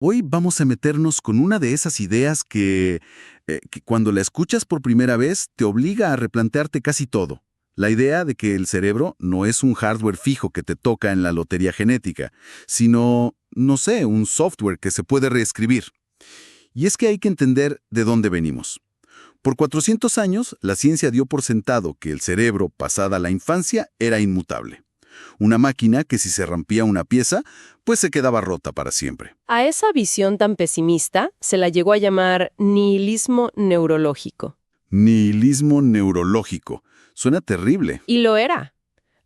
Hoy vamos a meternos con una de esas ideas que cuando la escuchas por primera vez te obliga a replantearte casi todo. La idea de que el cerebro no es un hardware fijo que te toca en la lotería genética, sino, no sé, un software que se puede reescribir. Y es que hay que entender de dónde venimos. Por 400 años, la ciencia dio por sentado que el cerebro, pasada la infancia, era inmutable. Una máquina que si se rompía una pieza, pues se quedaba rota para siempre. A esa visión tan pesimista se la llegó a llamar nihilismo neurológico. Nihilismo neurológico. Suena terrible. Y lo era.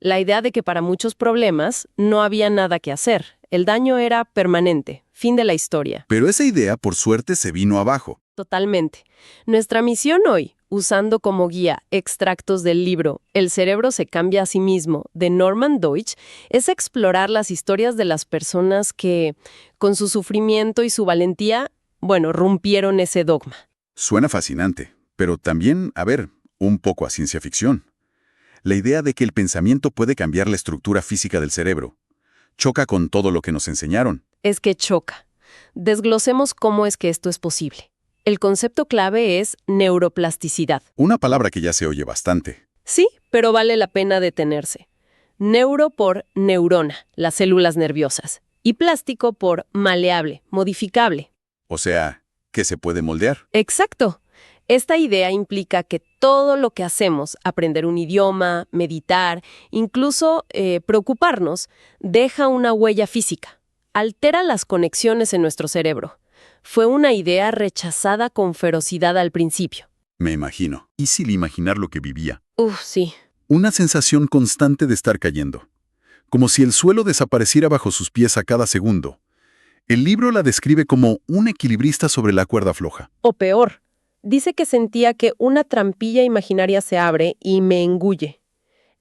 La idea de que para muchos problemas no había nada que hacer. El daño era permanente. Fin de la historia. Pero esa idea, por suerte, se vino abajo. Totalmente. Nuestra misión hoy, usando como guía extractos del libro El cerebro se cambia a sí mismo, de Norman Deutsch, es explorar las historias de las personas que, con su sufrimiento y su valentía, rompieron ese dogma. Suena fascinante, pero también, un poco a ciencia ficción. La idea de que el pensamiento puede cambiar la estructura física del cerebro choca con todo lo que nos enseñaron. Es que choca. Desglosemos cómo es que esto es posible. El concepto clave es neuroplasticidad. Una palabra que ya se oye bastante. Sí, pero vale la pena detenerse. Neuro por neurona, las células nerviosas. Y plástico por maleable, modificable. O sea, que se puede moldear. Exacto. Esta idea implica que todo lo que hacemos, aprender un idioma, meditar, incluso preocuparnos, deja una huella física. Altera las conexiones en nuestro cerebro. Fue una idea rechazada con ferocidad al principio. Me imagino. Y sin imaginar lo que vivía. Sí. Una sensación constante de estar cayendo. Como si el suelo desapareciera bajo sus pies a cada segundo. El libro la describe como un equilibrista sobre la cuerda floja. O peor, dice que sentía que una trampilla imaginaria se abre y me engulle.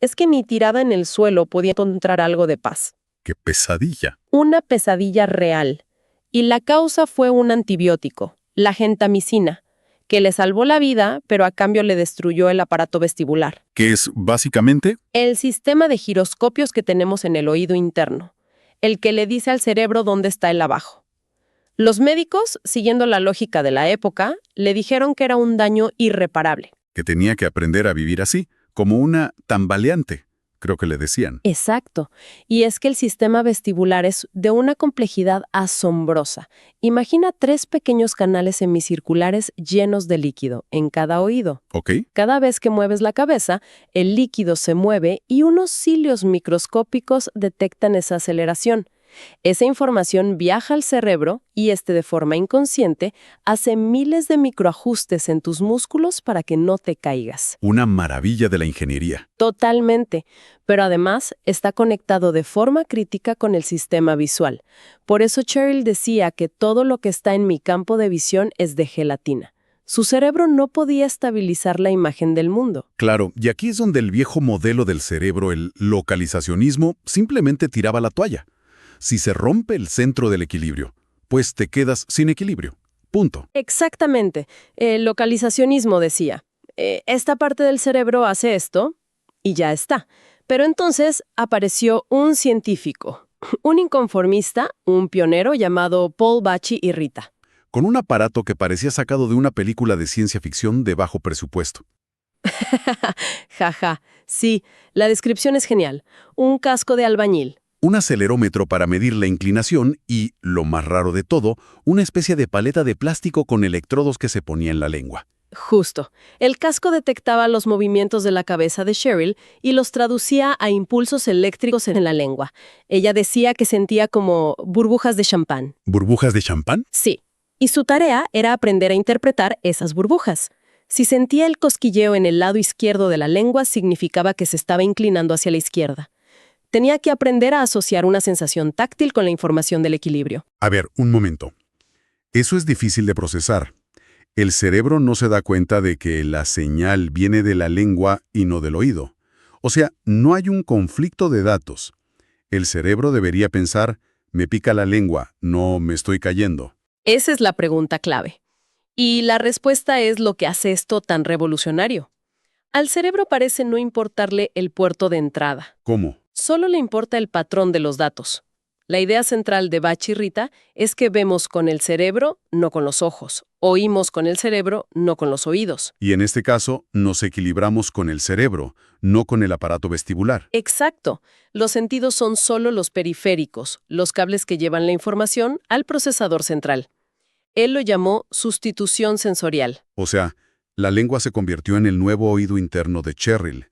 Es que ni tirada en el suelo podía encontrar algo de paz. ¡Qué pesadilla! Una pesadilla real. Y la causa fue un antibiótico, la gentamicina, que le salvó la vida, pero a cambio le destruyó el aparato vestibular. ¿Qué es, básicamente? El sistema de giroscopios que tenemos en el oído interno, el que le dice al cerebro dónde está el abajo. Los médicos, siguiendo la lógica de la época, le dijeron que era un daño irreparable. Que tenía que aprender a vivir así, como una tambaleante, creo que le decían. Exacto. Y es que el sistema vestibular es de una complejidad asombrosa. Imagina 3 pequeños canales semicirculares llenos de líquido en cada oído. ¿Ok? Cada vez que mueves la cabeza, el líquido se mueve y unos cilios microscópicos detectan esa aceleración. Esa información viaja al cerebro y de forma inconsciente, hace miles de microajustes en tus músculos para que no te caigas. Una maravilla de la ingeniería. Totalmente, pero además está conectado de forma crítica con el sistema visual. Por eso Cheryl decía que todo lo que está en mi campo de visión es de gelatina. Su cerebro no podía estabilizar la imagen del mundo. Claro, y aquí es donde el viejo modelo del cerebro, el localizacionismo, simplemente tiraba la toalla. Si se rompe el centro del equilibrio, pues te quedas sin equilibrio. Punto. Exactamente. El localizacionismo decía, esta parte del cerebro hace esto y ya está. Pero entonces apareció un científico, un inconformista, un pionero llamado Paul Bacci-Rita. Con un aparato que parecía sacado de una película de ciencia ficción de bajo presupuesto. Jaja, sí, la descripción es genial. Un casco de albañil. Un acelerómetro para medir la inclinación y, lo más raro de todo, una especie de paleta de plástico con electrodos que se ponía en la lengua. Justo. El casco detectaba los movimientos de la cabeza de Cheryl y los traducía a impulsos eléctricos en la lengua. Ella decía que sentía como burbujas de champán. ¿Burbujas de champán? Sí. Y su tarea era aprender a interpretar esas burbujas. Si sentía el cosquilleo en el lado izquierdo de la lengua, significaba que se estaba inclinando hacia la izquierda. Tenía que aprender a asociar una sensación táctil con la información del equilibrio. A ver, un momento. Eso es difícil de procesar. El cerebro no se da cuenta de que la señal viene de la lengua y no del oído. O sea, no hay un conflicto de datos. El cerebro debería pensar, me pica la lengua, no me estoy cayendo. Esa es la pregunta clave. Y la respuesta es lo que hace esto tan revolucionario. Al cerebro parece no importarle el puerto de entrada. ¿Cómo? Solo le importa el patrón de los datos. La idea central de Bach y Rita es que vemos con el cerebro, no con los ojos. Oímos con el cerebro, no con los oídos. Y en este caso, nos equilibramos con el cerebro, no con el aparato vestibular. Exacto. Los sentidos son solo los periféricos, los cables que llevan la información al procesador central. Él lo llamó sustitución sensorial. O sea, la lengua se convirtió en el nuevo oído interno de Cheryl.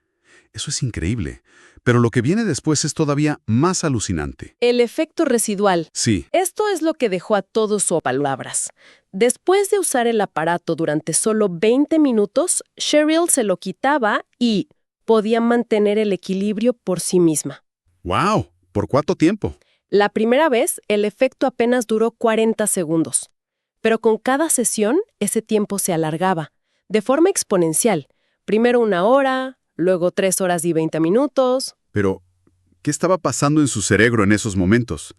Eso es increíble. Pero lo que viene después es todavía más alucinante. El efecto residual. Sí, Esto es lo que dejó a todos sus palabras. Después de usar el aparato durante solo 20 minutos, Cheryl se lo quitaba y podía mantener el equilibrio por sí misma. ¡wow! ¿Por cuánto tiempo? La primera vez, el efecto apenas duró 40 segundos. Pero con cada sesión, ese tiempo se alargaba, de forma exponencial. Primero 1 hora, luego 3 horas y 20 minutos. Pero, ¿qué estaba pasando en su cerebro en esos momentos?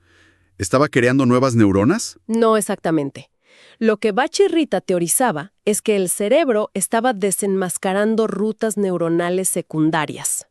¿Estaba creando nuevas neuronas? No exactamente. Lo que Bach y Rita teorizaba es que el cerebro estaba desenmascarando rutas neuronales secundarias.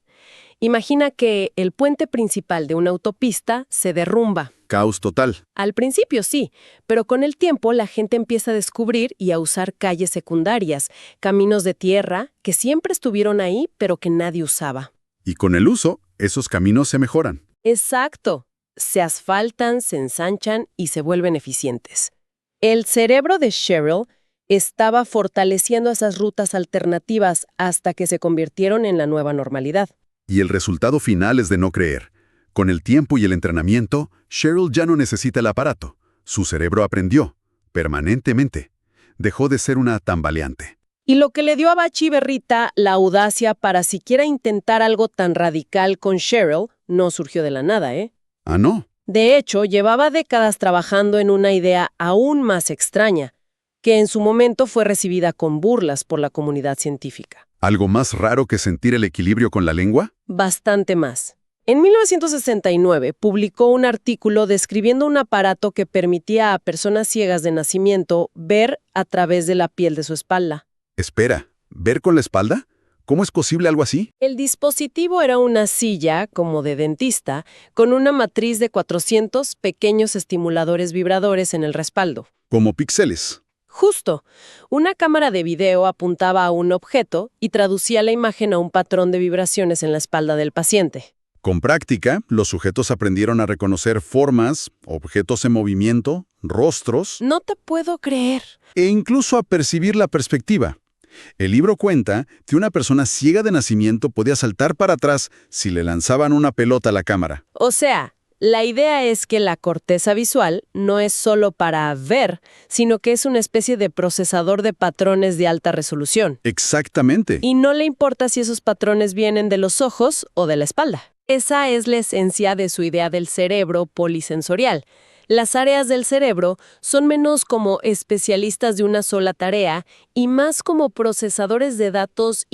Imagina que el puente principal de una autopista se derrumba. Caos total. Al principio sí, pero con el tiempo la gente empieza a descubrir y a usar calles secundarias, caminos de tierra que siempre estuvieron ahí, pero que nadie usaba. Y con el uso, esos caminos se mejoran. Exacto. Se asfaltan, se ensanchan y se vuelven eficientes. El cerebro de Cheryl estaba fortaleciendo esas rutas alternativas hasta que se convirtieron en la nueva normalidad. Y el resultado final es de no creer. Con el tiempo y el entrenamiento, Cheryl ya no necesita el aparato. Su cerebro aprendió, permanentemente. Dejó de ser una tambaleante. Y lo que le dio a Bach y Rita la audacia para siquiera intentar algo tan radical con Cheryl no surgió de la nada, ¿eh? Ah, no. De hecho, llevaba décadas trabajando en una idea aún más extraña, que en su momento fue recibida con burlas por la comunidad científica. ¿Algo más raro que sentir el equilibrio con la lengua? Bastante más. En 1969 publicó un artículo describiendo un aparato que permitía a personas ciegas de nacimiento ver a través de la piel de su espalda. Espera, ¿ver con la espalda? ¿Cómo es posible algo así? El dispositivo era una silla, como de dentista, con una matriz de 400 pequeños estimuladores vibradores en el respaldo. Como píxeles. Justo, una cámara de video apuntaba a un objeto y traducía la imagen a un patrón de vibraciones en la espalda del paciente. Con práctica, los sujetos aprendieron a reconocer formas, objetos en movimiento, rostros, No te puedo creer. e incluso a percibir la perspectiva. El libro cuenta que una persona ciega de nacimiento podía saltar para atrás si le lanzaban una pelota a la cámara. O sea, la idea es que la corteza visual no es solo para ver, sino que es una especie de procesador de patrones de alta resolución. Exactamente. Y no le importa si esos patrones vienen de los ojos o de la espalda. Esa es la esencia de su idea del cerebro polisensorial. Las áreas del cerebro son menos como especialistas de una sola tarea y más como procesadores de datos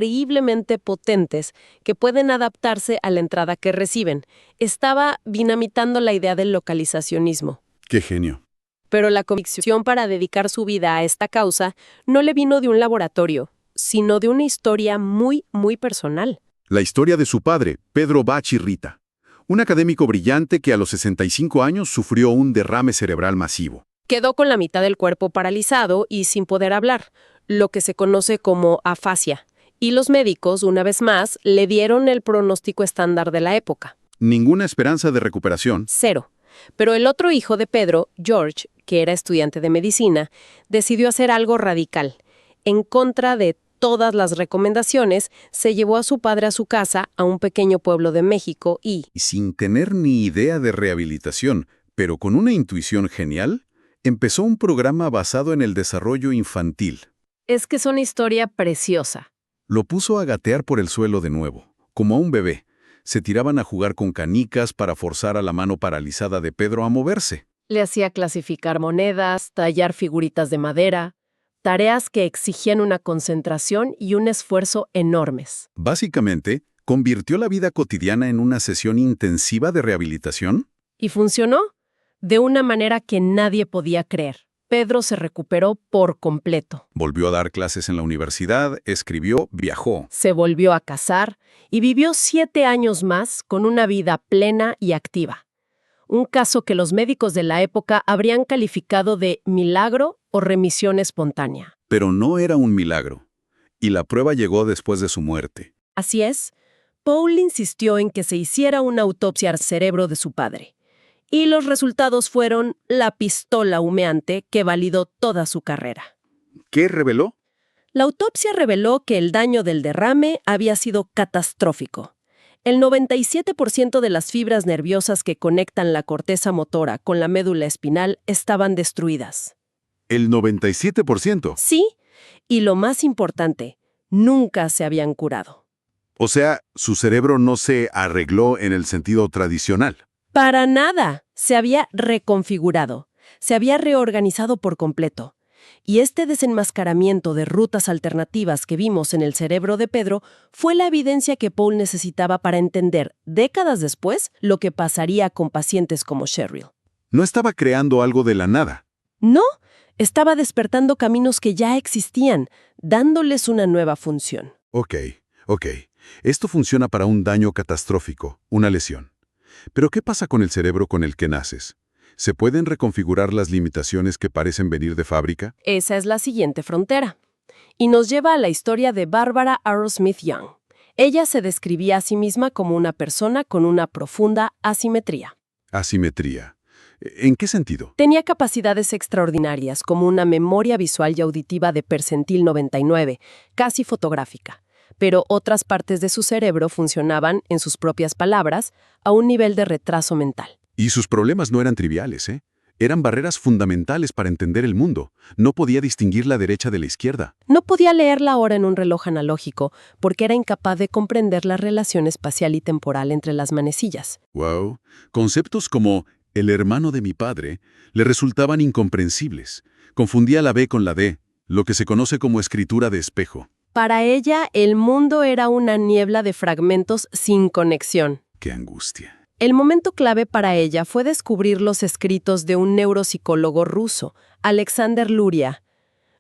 increíblemente potentes que pueden adaptarse a la entrada que reciben. Estaba dinamitando la idea del localizacionismo. ¡Qué genio! Pero la convicción para dedicar su vida a esta causa no le vino de un laboratorio, sino de una historia muy, muy personal. La historia de su padre, Pedro Bach y Rita. Un académico brillante que a los 65 años sufrió un derrame cerebral masivo. Quedó con la mitad del cuerpo paralizado y sin poder hablar, lo que se conoce como afasia. Y los médicos, una vez más, le dieron el pronóstico estándar de la época. Ninguna esperanza de recuperación. 0. Pero el otro hijo de Pedro, George, que era estudiante de medicina, decidió hacer algo radical. En contra de todas las recomendaciones, se llevó a su padre a su casa, a un pequeño pueblo de México y, Sin tener ni idea de rehabilitación, pero con una intuición genial, empezó un programa basado en el desarrollo infantil. es que es una historia preciosa. Lo puso a gatear por el suelo de nuevo, como a un bebé. Se tiraban a jugar con canicas para forzar a la mano paralizada de Pedro a moverse. Le hacía clasificar monedas, tallar figuritas de madera, tareas que exigían una concentración y un esfuerzo enormes. Básicamente, convirtió la vida cotidiana en una sesión intensiva de rehabilitación. ¿Y funcionó? De una manera que nadie podía creer. Pedro se recuperó por completo. Volvió a dar clases en la universidad, escribió, viajó. Se volvió a casar y vivió 7 años más con una vida plena y activa. un caso que los médicos de la época habrían calificado de milagro o remisión espontánea. Pero no era un milagro. Y la prueba llegó después de su muerte. Así es, Paul insistió en que se hiciera una autopsia al cerebro de su padre. Y los resultados fueron la pistola humeante que validó toda su carrera. ¿Qué reveló? La autopsia reveló que el daño del derrame había sido catastrófico. El 97% de las fibras nerviosas que conectan la corteza motora con la médula espinal estaban destruidas. ¿El 97%? Sí, y lo más importante, nunca se habían curado. O sea, su cerebro no se arregló en el sentido tradicional. Para nada, se había reconfigurado, se había reorganizado por completo. Y este desenmascaramiento de rutas alternativas que vimos en el cerebro de Pedro fue la evidencia que Paul necesitaba para entender, décadas después, lo que pasaría con pacientes como Cheryl. No estaba creando algo de la nada. No, estaba despertando caminos que ya existían, dándoles una nueva función. Ok. Esto funciona para un daño catastrófico, una lesión. Pero ¿qué pasa con el cerebro con el que naces? ¿Se pueden reconfigurar las limitaciones que parecen venir de fábrica? Esa es la siguiente frontera. Y nos lleva a la historia de Barbara Arrowsmith Young. Ella se describía a sí misma como una persona con una profunda asimetría. Asimetría. ¿En qué sentido? Tenía capacidades extraordinarias, como una memoria visual y auditiva de percentil 99, casi fotográfica. Pero otras partes de su cerebro funcionaban, en sus propias palabras, a un nivel de retraso mental. Y sus problemas no eran triviales, ¿eh? Eran barreras fundamentales para entender el mundo. No podía distinguir la derecha de la izquierda. No podía leer la hora en un reloj analógico porque era incapaz de comprender la relación espacial y temporal entre las manecillas. Wow. Conceptos como el hermano de mi padre le resultaban incomprensibles. Confundía la B con la D, lo que se conoce como escritura de espejo. Para ella, el mundo era una niebla de fragmentos sin conexión. ¡Qué angustia! El momento clave para ella fue descubrir los escritos de un neuropsicólogo ruso, Alexander Luria.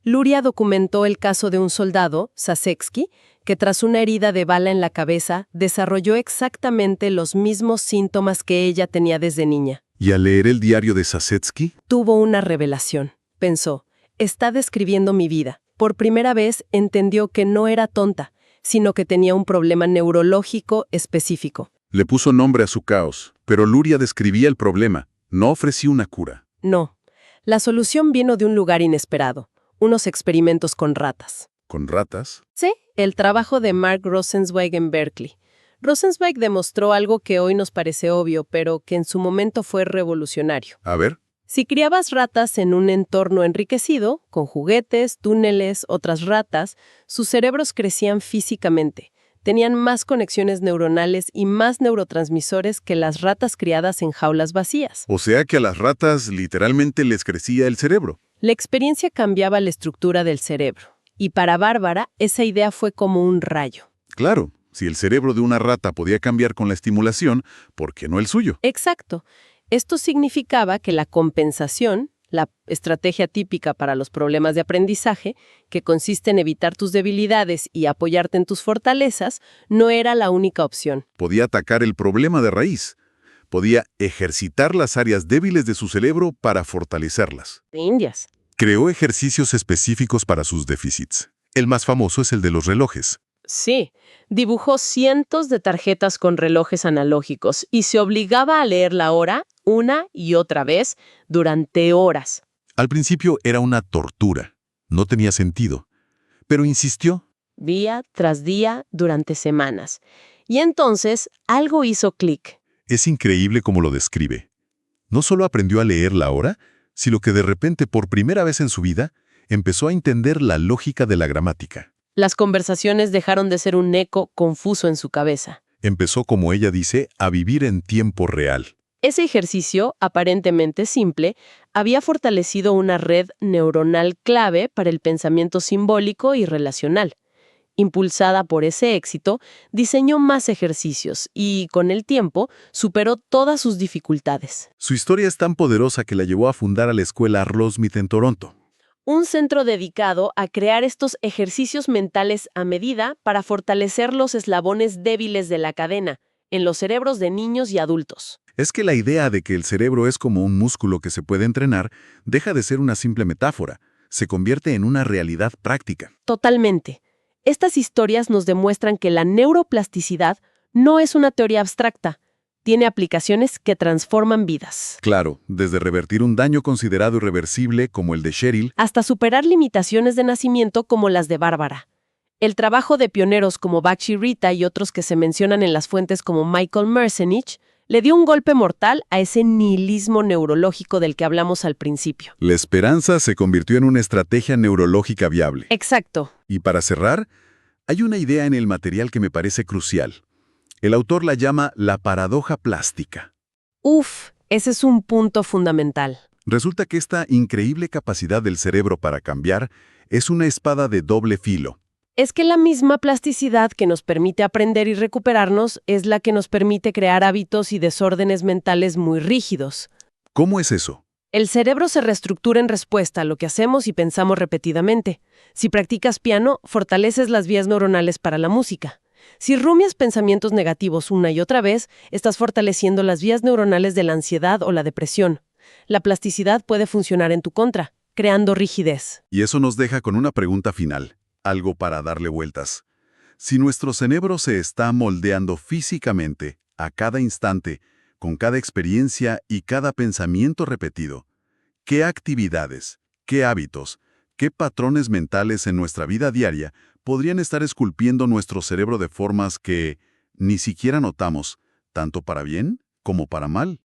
Luria documentó el caso de un soldado, Sasetsky, que tras una herida de bala en la cabeza desarrolló exactamente los mismos síntomas que ella tenía desde niña. ¿Y al leer el diario de Sasetsky? Tuvo una revelación. Pensó, está describiendo mi vida. Por primera vez entendió que no era tonta, sino que tenía un problema neurológico específico. Le puso nombre a su caos, pero Luria describía el problema, no ofrecía una cura. No, la solución vino de un lugar inesperado, unos experimentos con ratas. ¿Con ratas? Sí, el trabajo de Mark Rosenzweig en Berkeley. Rosenzweig demostró algo que hoy nos parece obvio, pero que en su momento fue revolucionario. A ver. Si criabas ratas en un entorno enriquecido, con juguetes, túneles, otras ratas, sus cerebros crecían físicamente. Tenían más conexiones neuronales y más neurotransmisores que las ratas criadas en jaulas vacías. O sea que a las ratas literalmente les crecía el cerebro. La experiencia cambiaba la estructura del cerebro. Y para Bárbara, esa idea fue como un rayo. Claro, si el cerebro de una rata podía cambiar con la estimulación, ¿por qué no el suyo? Exacto. Esto significaba que la compensación, la estrategia típica para los problemas de aprendizaje, que consiste en evitar tus debilidades y apoyarte en tus fortalezas, no era la única opción. Podía atacar el problema de raíz. Podía ejercitar las áreas débiles de su cerebro para fortalecerlas. De Indias. Creó ejercicios específicos para sus déficits. El más famoso es el de los relojes. Sí, dibujó cientos de tarjetas con relojes analógicos y se obligaba a leer la hora una y otra vez durante horas. Al principio era una tortura. No tenía sentido. Pero insistió. Día tras día durante semanas. Y entonces algo hizo clic. Es increíble cómo lo describe. No solo aprendió a leer la hora, sino que de repente, por primera vez en su vida, empezó a entender la lógica de la gramática. Las conversaciones dejaron de ser un eco confuso en su cabeza. Empezó, como ella dice, a vivir en tiempo real. Ese ejercicio, aparentemente simple, había fortalecido una red neuronal clave para el pensamiento simbólico y relacional. Impulsada por ese éxito, diseñó más ejercicios y, con el tiempo, superó todas sus dificultades. Su historia es tan poderosa que la llevó a fundar a la escuela Arrowsmith en Toronto. Un centro dedicado a crear estos ejercicios mentales a medida para fortalecer los eslabones débiles de la cadena, en los cerebros de niños y adultos. Es que la idea de que el cerebro es como un músculo que se puede entrenar deja de ser una simple metáfora, se convierte en una realidad práctica. Totalmente. Estas historias nos demuestran que la neuroplasticidad no es una teoría abstracta, tiene aplicaciones que transforman vidas. Claro, desde revertir un daño considerado irreversible como el de Cheryl, Hasta superar limitaciones de nacimiento como las de Bárbara. El trabajo de pioneros como Bakshi Rita y otros que se mencionan en las fuentes como Michael Merzenich le dio un golpe mortal a ese nihilismo neurológico del que hablamos al principio. la esperanza se convirtió en una estrategia neurológica viable. Exacto. Y para cerrar, hay una idea en el material que me parece crucial. El autor la llama la paradoja plástica. Uf, ese es un punto fundamental. Resulta que esta increíble capacidad del cerebro para cambiar es una espada de doble filo. Es que la misma plasticidad que nos permite aprender y recuperarnos es la que nos permite crear hábitos y desórdenes mentales muy rígidos. ¿Cómo es eso? El cerebro se reestructura en respuesta a lo que hacemos y pensamos repetidamente. Si practicas piano, fortaleces las vías neuronales para la música. Si rumias pensamientos negativos una y otra vez, estás fortaleciendo las vías neuronales de la ansiedad o la depresión. La plasticidad puede funcionar en tu contra, creando rigidez. Y eso nos deja con una pregunta final, algo para darle vueltas. Si nuestro cerebro se está moldeando físicamente, a cada instante, con cada experiencia y cada pensamiento repetido, ¿qué actividades, qué hábitos, qué patrones mentales en nuestra vida diaria podrían estar esculpiendo nuestro cerebro de formas que ni siquiera notamos, tanto para bien como para mal?